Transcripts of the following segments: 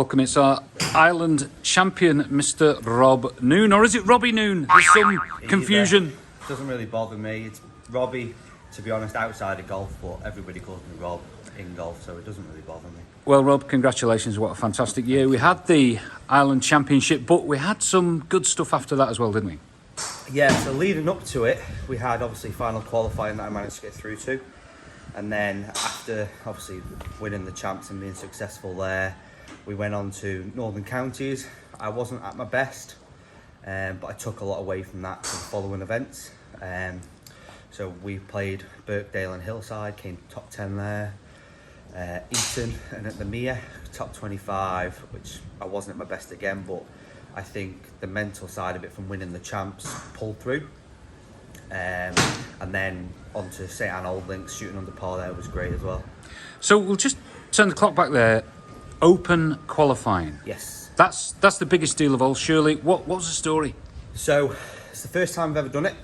Welcome. It's our Ireland champion, Mr. Rob Noon, or is it Robbie Noon? There's some confusion. It doesn't really bother me. It's Robbie, to be honest, outside of golf, but everybody calls me Rob in golf, so it doesn't really bother me. Well, Rob, congratulations. What a fantastic year. We had the Ireland Championship, but we had some good stuff after that as well, didn't we? Yeah, so leading up to it, we had obviously final qualifying that I managed to get through to. And then after obviously winning the champs and being successful there, we went on to Northern Counties. I wasn't at my best, but I took a lot away from that to the following events. So we played Birkdale and Hillside, came top 10 there. Eton and at the Mia, top 25, which I wasn't at my best again, but I think the mental side of it from winning the champs pulled through. And then on to St Anne Old Links, shooting under par there was great as well. So we'll just turn the clock back there. Open qualifying. Yes. That's the biggest deal of all, surely. What was the story? So it's the first time I've ever done it.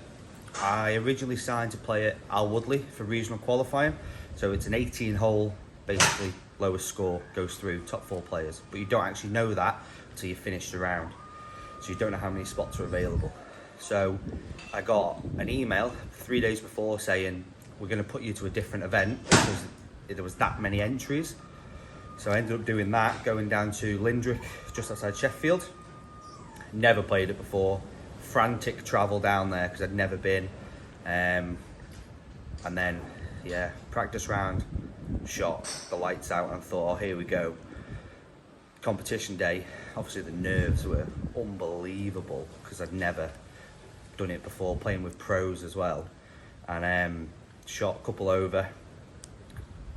I originally signed to play at Al Woodley for regional qualifying. So it's an 18-hole, basically lowest score goes through, top 4 players. But you don't actually know that until you finish the round. So you don't know how many spots are available. So I got an email 3 days before saying, we're going to put you to a different event because there was that many entries. So I ended up doing that, going down to Lindrick, just outside Sheffield. Never played it before. Frantic travel down there because I'd never been. And then, yeah, practice round, shot the lights out and thought, oh, here we go. Competition day, obviously the nerves were unbelievable because I'd never done it before, playing with pros as well. And shot a couple over.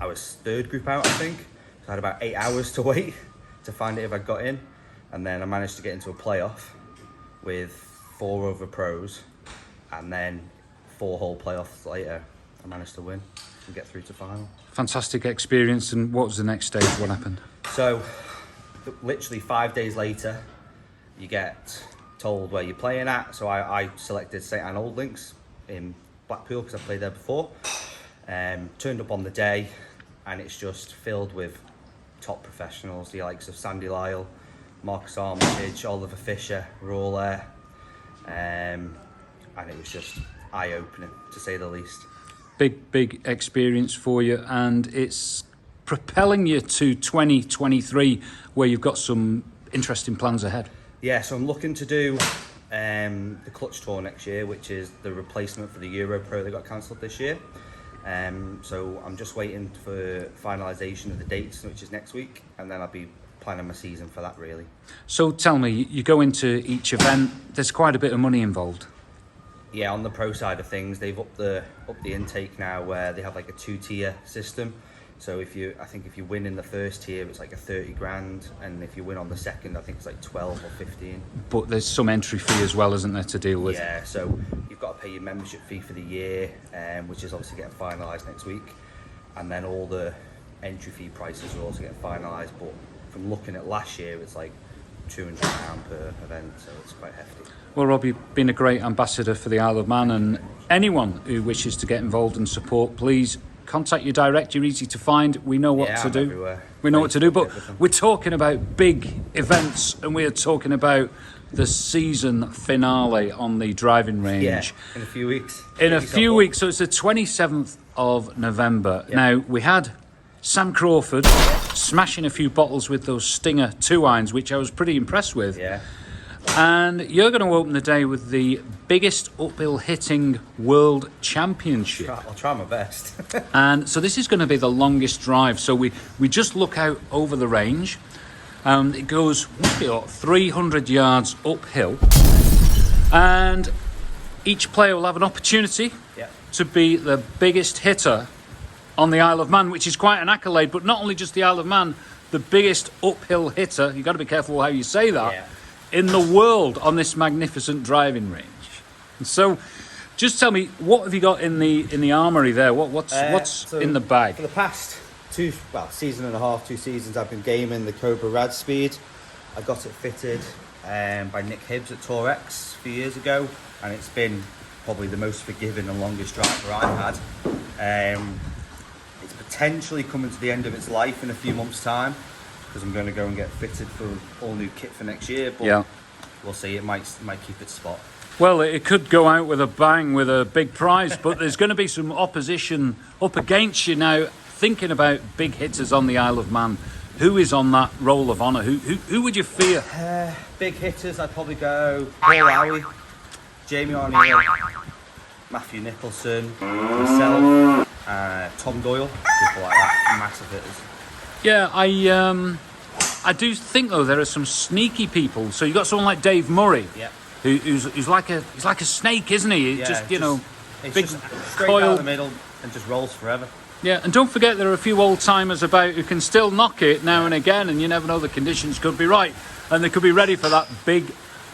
I was third group out, I think. So I had about 8 hours to wait to find out if I got in. And then I managed to get into a playoff with 4 other pros. And then 4-hole playoffs later, I managed to win and get through to final. Fantastic experience. And what was the next stage? What happened? So literally 5 days later, you get told where you're playing at. So I selected St Anne Old Links in Blackpool because I played there before. Turned up on the day and it's just filled with top professionals, the likes of Sandy Lyle, Marcus Armitage, Oliver Fisher were all there. And it was just eye-opening, to say the least. Big experience for you, and it's propelling you to 2023 where you've got some interesting plans ahead. Yeah, so I'm looking to do the Clutch Tour next year, which is the replacement for the Euro Pro that got cancelled this year. So I'm just waiting for finalisation of the dates, which is next week, and then I'll be planning my season for that, really. So tell me, you go into each event, there's quite a bit of money involved. Yeah, on the pro side of things, they've upped the intake now, where they have like a 2-tier system. So if you win in the first tier, it's like a 30 grand, and if you win on the second, I think it's like 12 or 15. But there's some entry fee as well, isn't there, to deal with? Yeah, so you've got to pay your membership fee for the year, which is obviously getting finalised next week, and then all the entry fee prices are also getting finalised. But from looking at last year, it's like £200 per event, so it's quite hefty. Well, Rob, you've been a great ambassador for the Isle of Man, and anyone who wishes to get involved and support, please contact you direct. You're easy to find. We know what to do. Everywhere. We know what to do, but we're talking about big events, and we're talking about the season finale on the driving range. Yeah, in a few weeks. In a few weeks, so it's the 27th of November. Yep. Now, we had Sam Crawford smashing a few bottles with those Stinger 2-irons, which I was pretty impressed with. Yeah. And you're going to open the day with the biggest uphill hitting world championship. I'll try my best. And so this is going to be the longest drive. So we just look out over the range. It goes 300 yards uphill. And each player will have an opportunity to be the biggest hitter on the Isle of Man, which is quite an accolade. But not only just the Isle of Man, the biggest uphill hitter, you've got to be careful how you say that, in the world on this magnificent driving range. And so just tell me, what have you got in the armoury there? What's in the bag? For the past season and a half, 2 seasons, I've been gaming the Cobra Rad Speed. I got it fitted by Nick Hibbs at Torex a few years ago, and it's been probably the most forgiving and longest driver I've had. It's potentially coming to the end of its life in a few months' time, because I'm going to go and get fitted for all new kit for next year. But Yeah. we'll see. It might keep its spot. Well, it could go out with a bang with a big prize, but there's going to be some opposition up against you now. Thinking about big hitters on the Isle of Man, who is on that roll of honour? Who would you fear? Big hitters, I'd probably go Paul Howie, Jamie O'Neill, Matthew Nicholson, myself, Tom Doyle, people like that, massive hitters. Yeah, I do think though there are some sneaky people. So you got someone like Dave Murray, Yeah. who's like a snake, isn't he? Yeah, Just it's big just straight coil. down the middle and just rolls forever. Yeah, and don't forget there are a few old timers about who can still knock it now and again, and you never know, the conditions could be right and they could be ready for that big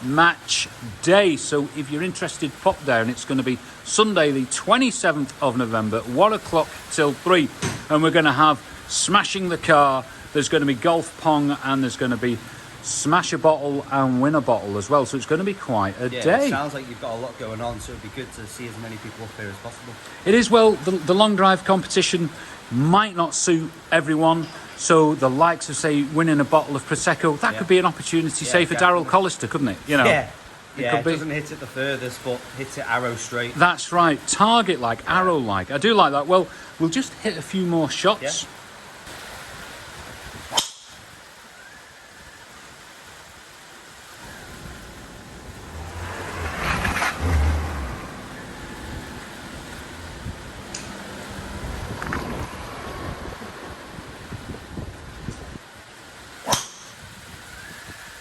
match day. So if you're interested, pop down. It's going to be Sunday the 27th of November, 1 o'clock till 3, and we're going to have Smashing the Car, there's going to be golf pong, and there's going to be smash a bottle and win a bottle as well. So it's going to be quite a day. It sounds like you've got a lot going on, so it'd be good to see as many people up here as possible. It is. Well, the long drive competition might not suit everyone. So the likes of, say, winning a bottle of Prosecco, that could be an opportunity, say, for Darryl Collister, couldn't it? You know, it doesn't hit it the furthest, but hits it arrow straight. That's right. Target like, arrow like. I do like that. Well, we'll just hit a few more shots. Yeah.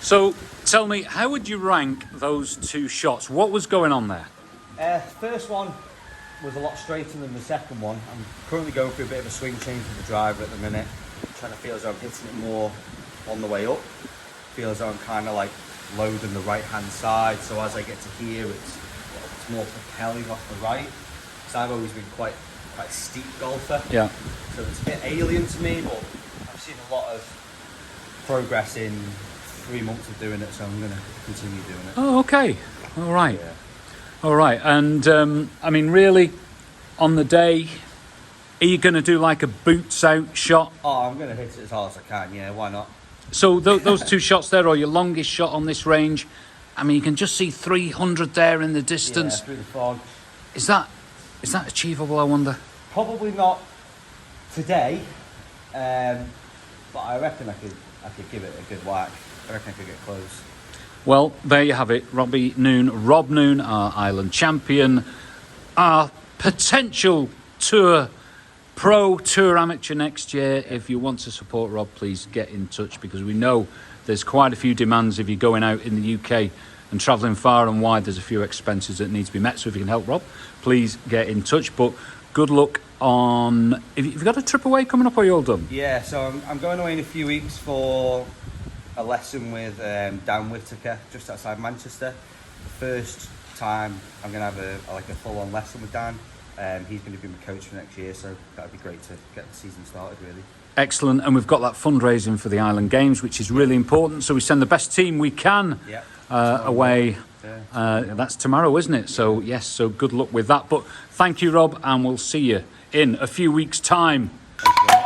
So tell me, how would you rank those two shots? What was going on there? First one was a lot straighter than the second one. I'm currently going through a bit of a swing change with the driver at the minute. I'm trying to feel as though I'm hitting it more on the way up. Feel as though I'm kind of like loading the right hand side. So as I get to here, it's more propelling off the right. Because I've always been quite a steep golfer. Yeah. So it's a bit alien to me, but I've seen a lot of progress in 3 months of doing it, so I'm going to continue doing it. Oh, okay. All right. Yeah. All right. And, I mean, really, on the day, are you going to do like a boots out shot? Oh, I'm going to hit it as hard as I can, yeah, why not? So those two shots there are your longest shot on this range. I mean, you can just see 300 there in the distance. Yeah, through the fog. Is that achievable, I wonder? Probably not today, but I reckon I could give it a good whack. I reckon I could get close. Well, there you have it. Rob Noon, our Island champion, our potential pro tour amateur next year. If you want to support Rob, please get in touch, because we know there's quite a few demands if you're going out in the UK and travelling far and wide. There's a few expenses that need to be met, so if you can help Rob, please get in touch. But good luck on... Have you got a trip away coming up, or are you all done? Yeah, so I'm going away in a few weeks for a lesson with Dan Whittaker just outside Manchester. The first time I'm going to have a full-on lesson with Dan. He's going to be my coach for next year, so that'd be great to get the season started, really. Excellent. And we've got that fundraising for the Island Games, which is really important. So we send the best team we can away. That's tomorrow, isn't it? So yes, so good luck with that. But thank you, Rob, and we'll see you in a few weeks' time. Thank you.